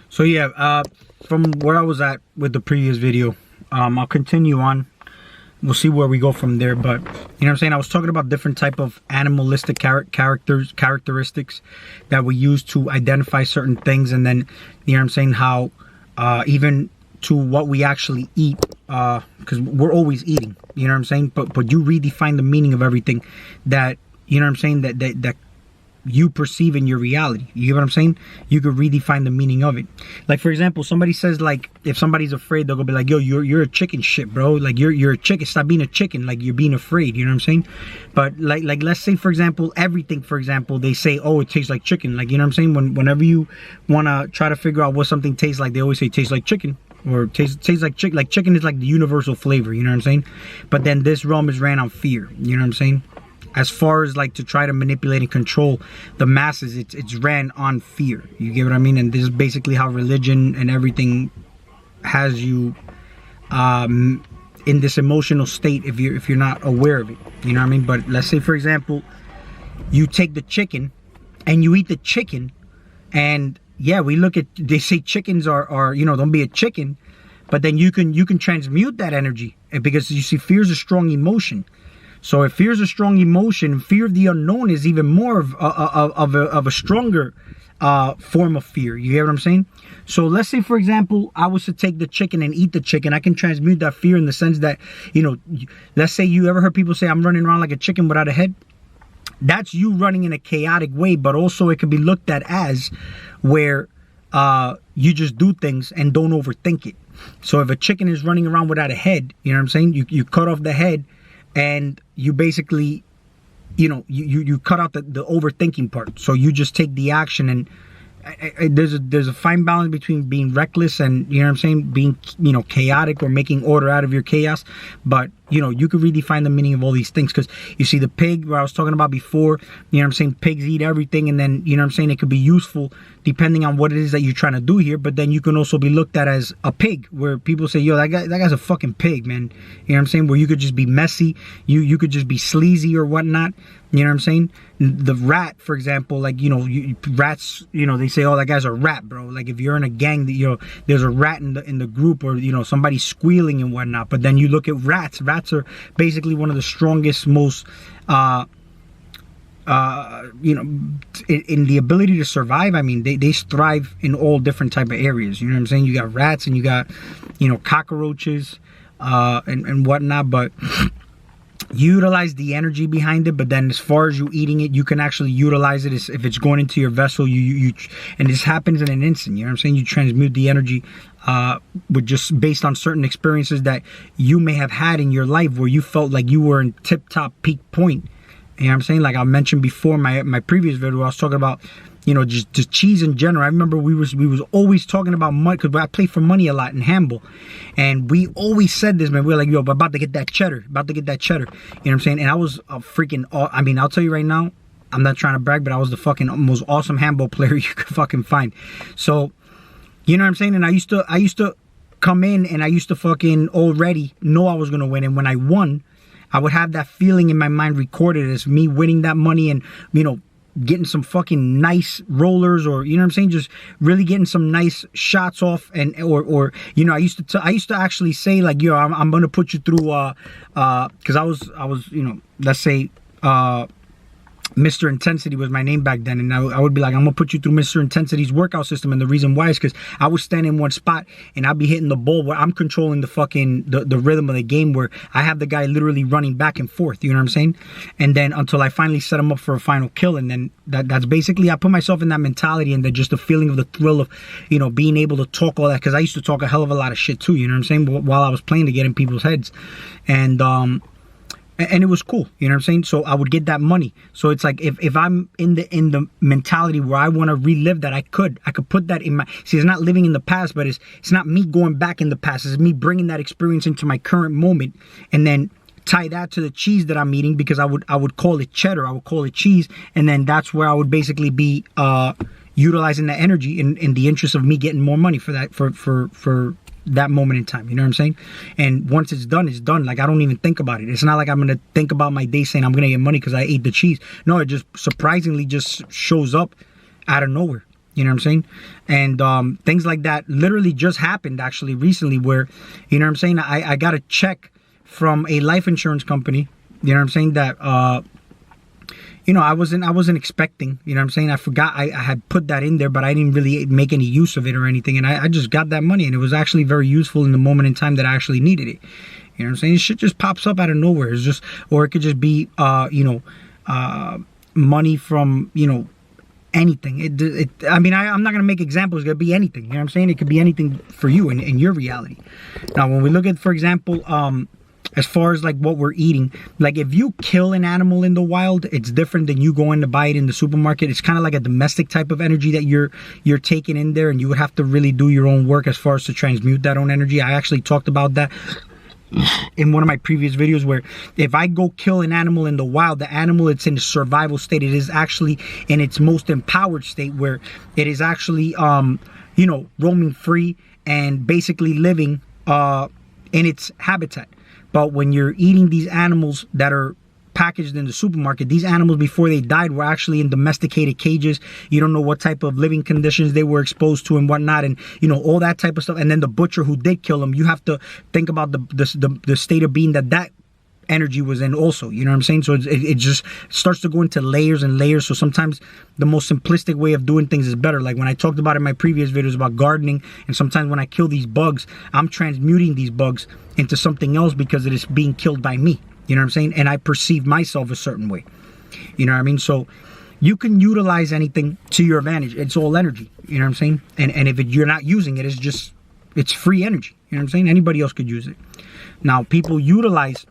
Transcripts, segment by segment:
So yeah, from where I was at with the previous video, I'll continue on. We'll see where we go from there. But you know what I'm saying, I was talking about different type of animalistic characteristics that we use to identify certain things, and then you know what I'm saying, how even to what we actually eat, because we're always eating, you know what I'm saying, but you redefine the meaning of everything that, you know what I'm saying, that you perceive in your reality. You get what I'm saying? You could redefine the meaning of it. Like, for example, somebody says, like, if somebody's afraid, they'll go be like, yo, you're a chicken shit, bro. Like, you're a chicken. Stop being a chicken. Like, you're being afraid. You know what I'm saying? But like let's say, for example, everything, for example, they say, oh, it tastes like chicken. Like, you know what I'm saying? Whenever you want to try to figure out what something tastes like, they always say it tastes like chicken. Or tastes like chicken. Like, chicken is like the universal flavor. You know what I'm saying? But then this realm is ran on fear. You know what I'm saying? As far as like to try to manipulate and control the masses, it's ran on fear. You get what I mean? And this is basically how religion and everything has you in this emotional state if you're not aware of it. You know what I mean? But let's say, for example, you take the chicken and you eat the chicken, and yeah, we look at, they say chickens are you know, don't be a chicken, but then you can transmute that energy, because you see, fear is a strong emotion. So if fear is a strong emotion, fear of the unknown is even more of a stronger form of fear. You get what I'm saying? So let's say, for example, I was to take the chicken and eat the chicken. I can transmute that fear in the sense that, you know, let's say you ever heard people say, I'm running around like a chicken without a head. That's you running in a chaotic way, but also it can be looked at as where you just do things and don't overthink it. So if a chicken is running around without a head, you know what I'm saying? You cut off the head, and you basically, you know, you cut out the overthinking part. So you just take the action, and there's a fine balance between being reckless and, you know what I'm saying, being, you know, chaotic or making order out of your chaos. But, you know, you could redefine the meaning of all these things, because you see the pig, where I was talking about before, you know what I'm saying, pigs eat everything, and then, you know what I'm saying, it could be useful depending on what it is that you're trying to do here. But then you can also be looked at as a pig, where people say, yo, that guy's a fucking pig, man. You know what I'm saying? Where you could just be messy, you could just be sleazy or whatnot. You know what I'm saying? The rat, for example, like, you know, rats, you know, they say, oh, that guy's a rat, bro. Like, if you're in a gang, that, you know, there's a rat in the group, or, you know, somebody squealing and whatnot. But then you look at rats. Rats are basically one of the strongest, most you know, in the ability to survive. I mean, they thrive in all different type of areas. You know what I'm saying? You got rats, and you got, you know, cockroaches and whatnot. But you utilize the energy behind it. But then as far as you eating it, you can actually utilize it if it's going into your vessel. And this happens in an instant. You know what I'm saying? You transmute the energy with just based on certain experiences that you may have had in your life, where you felt like you were in tip-top peak point. You know what I'm saying? Like I mentioned before, my previous video, I was talking about, you know, just cheese in general. I remember we was always talking about money, because I play for money a lot in handball, and we always said this, man. We were like, yo, about to get that cheddar, You know what I'm saying? And I was a freaking, I mean, I'll tell you right now, I'm not trying to brag, but I was the fucking most awesome handball player you could fucking find. So, you know what I'm saying? And I used to come in, and I used to fucking already know I was gonna win, and when I won, I would have that feeling in my mind recorded as me winning that money, and, you know, getting some fucking nice rollers, or, you know what I'm saying, just really getting some nice shots off, and or you know, I used to actually say, like, yo, I'm gonna put you through because I was, you know, let's say Mr. Intensity was my name back then, and I would be like, I'm gonna put you through Mr. Intensity's workout system. And the reason why is because I would stand in one spot, and I'd be hitting the ball where I'm controlling the fucking the rhythm of the game, where I have the guy literally running back and forth. You know what I'm saying? And then until I finally set him up for a final kill, and then that's basically, I put myself in that mentality, and then just the feeling of the thrill of, you know, being able to talk all that, because I used to talk a hell of a lot of shit too. You know what I'm saying? While I was playing, to get in people's heads, and it was cool, you know what I'm saying? So I would get that money. So it's like, if I'm in the mentality where I want to relive that, I could put that in my, see, it's not living in the past, but it's not me going back in the past. It's me bringing that experience into my current moment, and then tie that to the cheese that I'm eating, because I would call it cheddar, I would call it cheese, and then that's where I would basically be utilizing that energy in the interest of me getting more money for that, for that moment in time. You know what I'm saying? And once it's done, it's done. Like, I don't even think about it. It's not like I'm gonna think about my day saying I'm gonna get money because I ate the cheese. No, it just surprisingly just shows up out of nowhere. You know what I'm saying? And things like that literally just happened actually recently where, you know what I'm saying, I got a check from a life insurance company, you know what I'm saying, that you know, I wasn't expecting, you know what I'm saying? I forgot I had put that in there, but I didn't really make any use of it or anything. And I just got that money, and it was actually very useful in the moment in time that I actually needed it. You know what I'm saying? Shit just pops up out of nowhere. It's just, or it could just be, you know, money from, you know, anything. I mean, I'm not going to make examples. It could be anything. You know what I'm saying? It could be anything for you in your reality. Now, when we look at, for example, as far as like what we're eating, like if you kill an animal in the wild, it's different than you going to buy it in the supermarket. It's kind of like a domestic type of energy that you're taking in there, and you would have to really do your own work as far as to transmute that own energy. I actually talked about that in one of my previous videos, where if I go kill an animal in the wild, the animal, it's in a survival state. It is actually in its most empowered state, where it is actually you know, roaming free and basically living in its habitat. But when you're eating these animals that are packaged in the supermarket, these animals before they died were actually in domesticated cages. You don't know what type of living conditions they were exposed to and whatnot, and you know, all that type of stuff. And then the butcher who did kill them, you have to think about the state of being that energy was in also, you know what I'm saying? So it just starts to go into layers and layers. So sometimes the most simplistic way of doing things is better. Like when I talked about in my previous videos about gardening, and sometimes when I kill these bugs, I'm transmuting these bugs into something else because it is being killed by me, you know what I'm saying? And I perceive myself a certain way, you know what I mean? So you can utilize anything to your advantage. It's all energy, you know what I'm saying? And if you're not using it, it's free energy, you know what I'm saying? Anybody else could use it. Now, people utilize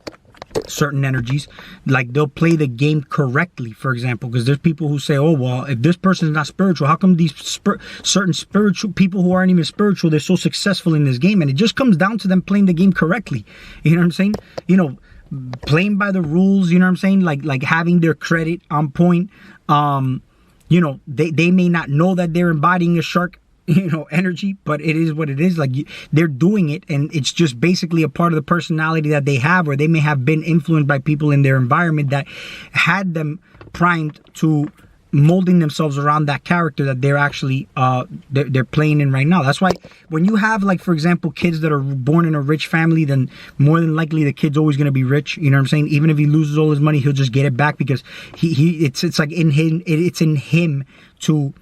certain energies, like they'll play the game correctly, for example, because there's people who say, oh, well, if this person is not spiritual, how come these certain spiritual people who aren't even spiritual, they're so successful in this game? And it just comes down to them playing the game correctly, you know what I'm saying? You know, playing by the rules, you know what I'm saying? Like having their credit on point. You know, they may not know that they're embodying a shark, you know, energy, but it is what it is. Like they're doing it, and it's just basically a part of the personality that they have, or they may have been influenced by people in their environment that had them primed to molding themselves around that character that they're actually they're playing in right now. That's why when you have, like, for example, kids that are born in a rich family, then more than likely the kid's always going to be rich, you know what I'm saying? Even if he loses all his money, he'll just get it back, because it's like in him, it's in him to,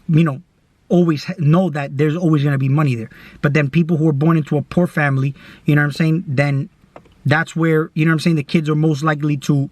you know, always know that there's always going to be money there. But then people who are born into a poor family, you know what I'm saying, then that's where, you know what I'm saying, the kids are most likely to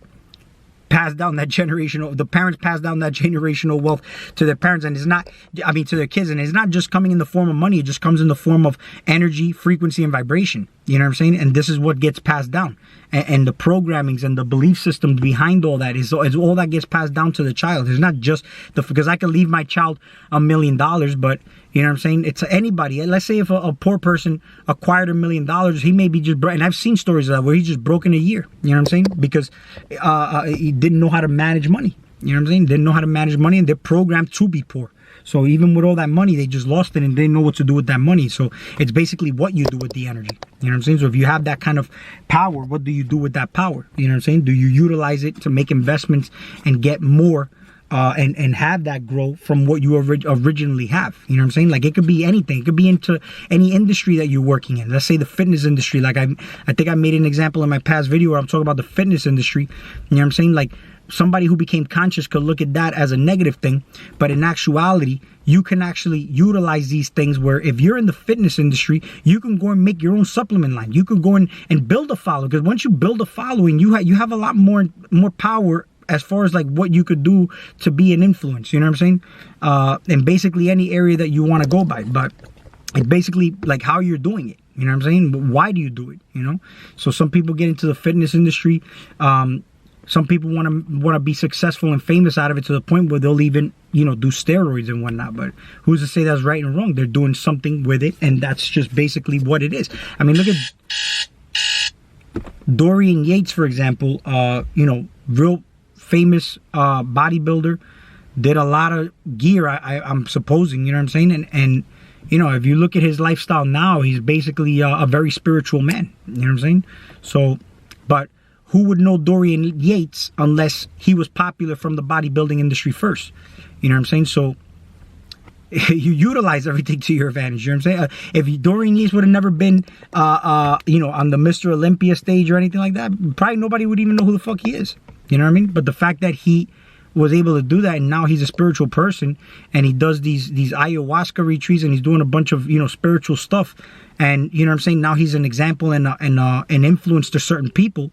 pass down that generational, the parents pass down that generational wealth to their parents, and it's not, I mean, to their kids, and it's not just coming in the form of money, it just comes in the form of energy, frequency, and vibration, you know what I'm saying? And this is what gets passed down, and the programmings and the belief systems behind all that is all that gets passed down to the child. It's not just because I could leave my child $1 million, but you know what I'm saying? It's anybody. Let's say if a poor person acquired $1 million, he may be just broke. And I've seen stories of that where he's just broke in a year. You know what I'm saying? Because he didn't know how to manage money. You know what I'm saying? Didn't know how to manage money, and they're programmed to be poor. So even with all that money, they just lost it and didn't know what to do with that money. So it's basically what you do with the energy. You know what I'm saying? So if you have that kind of power, what do you do with that power? You know what I'm saying? Do you utilize it to make investments and get more? And have that grow from what you originally have. You know what I'm saying? Like, it could be anything. It could be into any industry that you're working in. Let's say the fitness industry. Like I think I made an example in my past video where I'm talking about the fitness industry. You know what I'm saying? Like, somebody who became conscious could look at that as a negative thing, but in actuality, you can actually utilize these things where if you're in the fitness industry, you can go and make your own supplement line. You can go in and build a following, because once you build a following, you have a lot more power as far as like what you could do to be an influence, you know what I'm saying? In basically any area that you want to go by, but it's basically like how you're doing it, you know what I'm saying? But why do you do it, you know? So some people get into the fitness industry. Some people want to be successful and famous out of it to the point where they'll even, you know, do steroids and whatnot. But who's to say that's right and wrong? They're doing something with it, and that's just basically what it is. I mean, look at Dorian Yates, for example. You know, real famous bodybuilder, did a lot of gear, I'm supposing, you know what I'm saying? And you know, if you look at his lifestyle now, he's basically a very spiritual man, you know what I'm saying? So, but who would know Dorian Yates unless he was popular from the bodybuilding industry first? You know what I'm saying? So you utilize everything to your advantage. You know what I'm saying? If Dorian Yates would have never been, you know, on the Mr. Olympia stage or anything like that, probably nobody would even know who the fuck he is. You know what I mean? But the fact that he was able to do that, and now he's a spiritual person, and he does these ayahuasca retreats, and he's doing a bunch of, you know, spiritual stuff, and you know what I'm saying, now he's an example and an influence to certain people.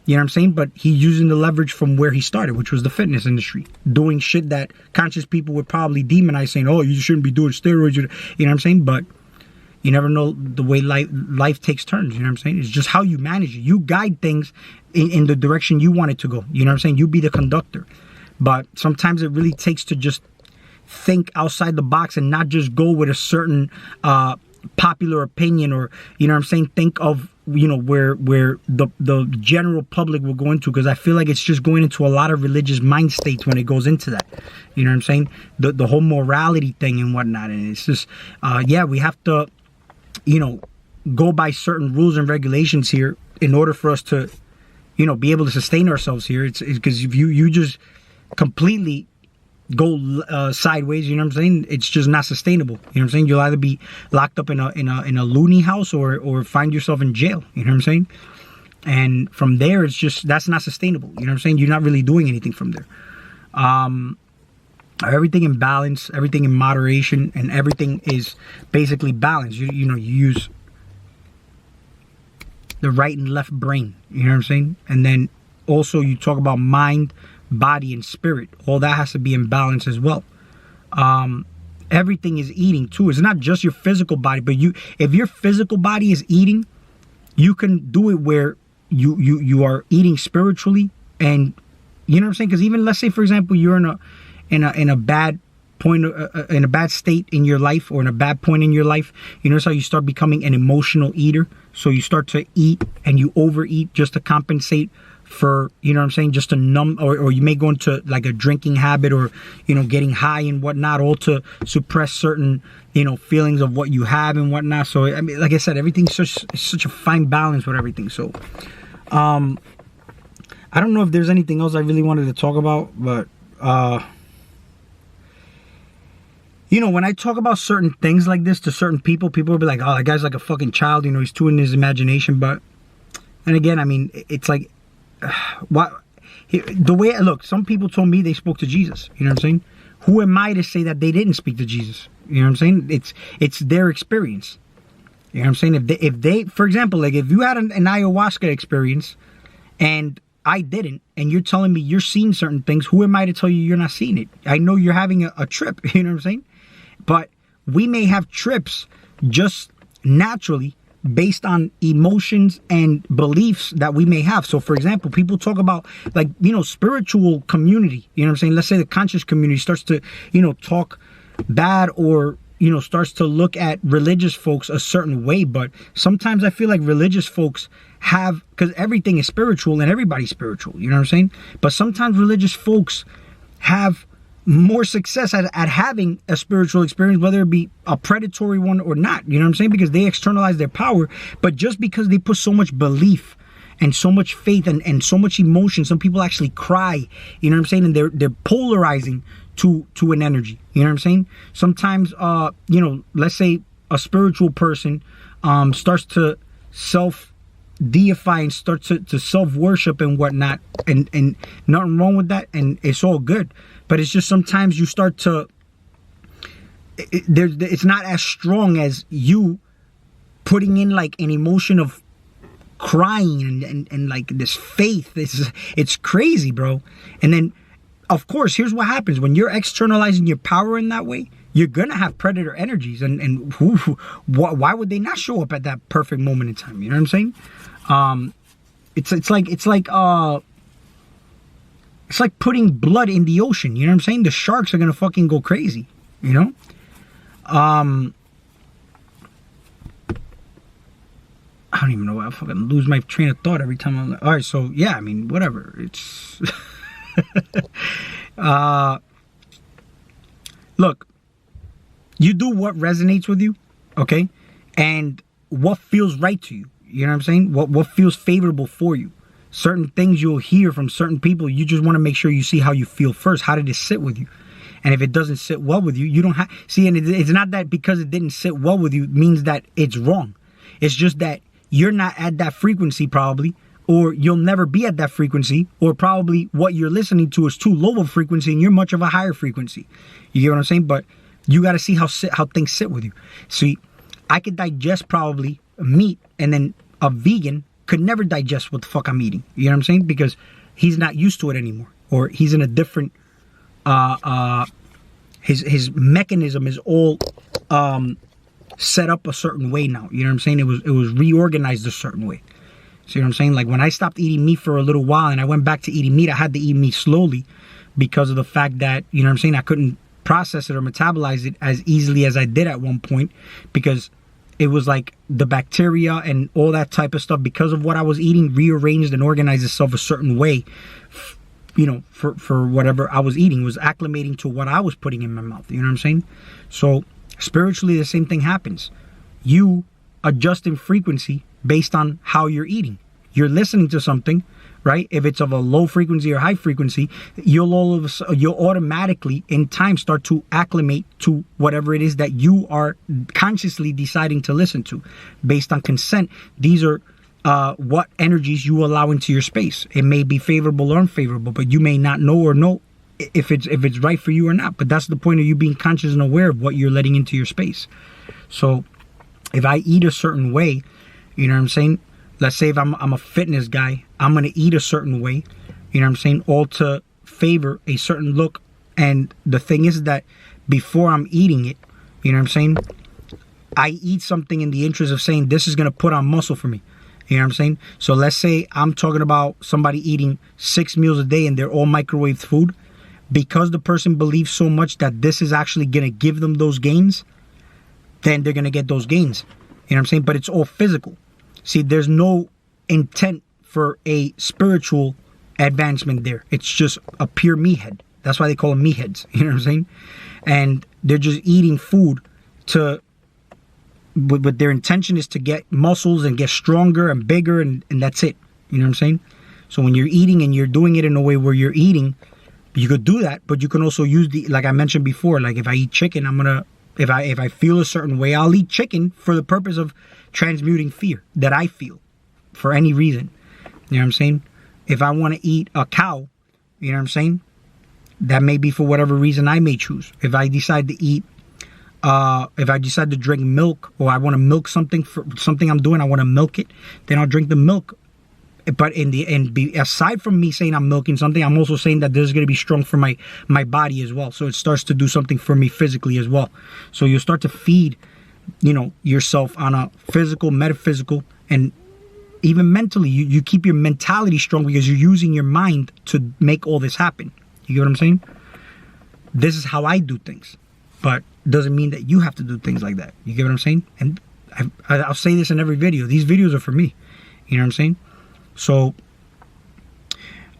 You know what I'm saying? But he's using the leverage from where he started, which was the fitness industry, doing shit that conscious people would probably demonize, saying, oh, you shouldn't be doing steroids. You know what I'm saying? But you never know the way life takes turns. You know what I'm saying? It's just how you manage it. You guide things in the direction you want it to go. You know what I'm saying? You be the conductor. But sometimes it really takes to just think outside the box and not just go with a certain popular opinion, or, you know what I'm saying, think of, you know, where the general public will go into, because I feel like it's just going into a lot of religious mind states when it goes into that. You know what I'm saying? The whole morality thing and whatnot. And it's just, yeah, we have to, you know, go by certain rules and regulations here in order for us to, you know, be able to sustain ourselves here. It's because if you just completely go sideways, you know what I'm saying, it's just not sustainable. You know what I'm saying? You'll either be locked up in a loony house or find yourself in jail. You know what I'm saying? And from there, it's just, that's not sustainable. You know what I'm saying? You're not really doing anything from there. Everything in balance, everything in moderation, and everything is basically balanced. You know, you use the right and left brain. You know what I'm saying? And then also you talk about mind, body, and spirit. All that has to be in balance as well. Everything is eating too. It's not just your physical body, but if your physical body is eating, you can do it where you are eating spiritually. And you know what I'm saying? Because even, let's say, for example, you're in a bad point, in a bad state in your life, or in a bad point in your life, you notice how you start becoming an emotional eater. So you start to eat and you overeat just to compensate for, you know what I'm saying, just to numb, or you may go into like a drinking habit, or, you know, getting high and whatnot, all to suppress certain, you know, feelings of what you have and whatnot. So I mean, like I said, everything's such a fine balance with everything. So I don't know if there's anything else I really wanted to talk about, but you know, when I talk about certain things like this to certain people will be like, oh, that guy's like a fucking child, you know, he's too in his imagination. But, and again, I mean, it's like, what the way, look, some people told me they spoke to Jesus. You know what I'm saying? Who am I to say that they didn't speak to Jesus? You know what I'm saying? It's their experience. You know what I'm saying? If they, for example, like if you had an ayahuasca experience and I didn't, and you're telling me you're seeing certain things, who am I to tell you you're not seeing it? I know you're having a trip. You know what I'm saying? But we may have trips just naturally based on emotions and beliefs that we may have. So for example, people talk about, like, you know, spiritual community, you know what I'm saying? Let's say the conscious community starts to, you know, talk bad, or, you know, starts to look at religious folks a certain way. But sometimes I feel like religious folks have, because everything is spiritual and everybody's spiritual, you know what I'm saying? But sometimes religious folks have more success at having a spiritual experience, whether it be a predatory one or not, you know what I'm saying? Because they externalize their power, but just because they put so much belief and so much faith and so much emotion, some people actually cry, you know what I'm saying? And they're polarizing to an energy, you know what I'm saying? Sometimes, you know, let's say a spiritual person starts to self-deify and starts to self-worship and whatnot, and nothing wrong with that, and it's all good. But it's just sometimes you start to, it's not as strong as you putting in like an emotion of crying and like this faith. It's crazy, bro. And then, of course, here's what happens. When you're externalizing your power in that way, you're going to have predator energies. And why would they not show up at that perfect moment in time? You know what I'm saying? It's like putting blood in the ocean. You know what I'm saying? The sharks are going to fucking go crazy, you know? I don't even know why I fucking lose my train of thought every time I'm like, all right, so yeah, I mean, whatever. It's look, you do what resonates with you, okay? And what feels right to you. You know what I'm saying? What feels favorable for you. Certain things you'll hear from certain people, you just want to make sure you see how you feel first. How did it sit with you? And if it doesn't sit well with you, you don't have, see, and it's not that because it didn't sit well with you means that it's wrong. It's just that you're not at that frequency probably, or you'll never be at that frequency, or probably what you're listening to is too low of a frequency and you're much of a higher frequency. You get what I'm saying? But you got to see how things sit with you. See, I could digest probably meat, and then a vegan could never digest what the fuck I'm eating. You know what I'm saying? Because he's not used to it anymore, or he's in a different his mechanism is all set up a certain way now. You know what I'm saying? It was reorganized a certain way. See what I'm saying? Like when I stopped eating meat for a little while and I went back to eating meat, I had to eat meat slowly because of the fact that, you know what I'm saying, I couldn't process it or metabolize it as easily as I did at one point, because it was like the bacteria and all that type of stuff, because of what I was eating, rearranged and organized itself a certain way, you know, for whatever I was eating, was acclimating to what I was putting in my mouth. You know what I'm saying? So spiritually, the same thing happens. You adjust in frequency based on how you're eating. You're listening to something, right? If it's of a low frequency or high frequency, you'll automatically in time start to acclimate to whatever it is that you are consciously deciding to listen to based on consent. These are what energies you allow into your space. It may be favorable or unfavorable, but you may not know if it's right for you or not. But that's the point of you being conscious and aware of what you're letting into your space. So if I eat a certain way, you know what I'm saying? Let's say if I'm a fitness guy, I'm going to eat a certain way, you know what I'm saying? All to favor a certain look. And the thing is that before I'm eating it, you know what I'm saying? I eat something in the interest of saying this is going to put on muscle for me. You know what I'm saying? So let's say I'm talking about somebody eating 6 meals a day and they're all microwave food. Because the person believes so much that this is actually going to give them those gains, then they're going to get those gains. You know what I'm saying? But it's all physical. See, there's no intent for a spiritual advancement there. It's just a pure meathead. That's why they call them meatheads. You know what I'm saying? And they're just eating food but their intention is to get muscles and get stronger and bigger, and that's it. You know what I'm saying? So when you're eating and you're doing it in a way where you're eating, you could do that, but you can also use like I mentioned before, like if I eat chicken, if I feel a certain way, I'll eat chicken for the purpose of transmuting fear that I feel for any reason. You know what I'm saying? If I want to eat a cow, you know what I'm saying? That may be for whatever reason I may choose. If I decide to eat, if I decide to drink milk, or I want to milk something for something I'm doing, I want to milk it, then I'll drink the milk. But aside from me saying I'm milking something, I'm also saying that this is going to be strong for my body as well. So it starts to do something for me physically as well. So you start to feed, you know, yourself on a physical, metaphysical, and even mentally. You keep your mentality strong because you're using your mind to make all this happen. You get what I'm saying? This is how I do things, but doesn't mean that you have to do things like that. You get what I'm saying? And I'll say this in every video. These videos are for me. You know what I'm saying? So,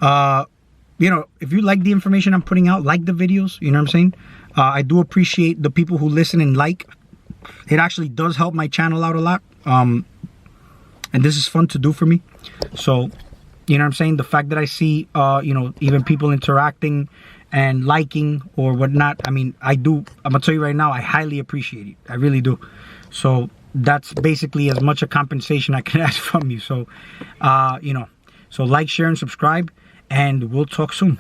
you know, if you like the information I'm putting out, like the videos, you know what I'm saying? I do appreciate the people who listen and like. It actually does help my channel out a lot. And this is fun to do for me. So, you know what I'm saying? The fact that I see, you know, even people interacting and liking or whatnot, I mean, I'm going to tell you right now, I highly appreciate it. I really do. So that's basically as much a compensation I can ask from you. So, you know, so like, share, and subscribe, and we'll talk soon.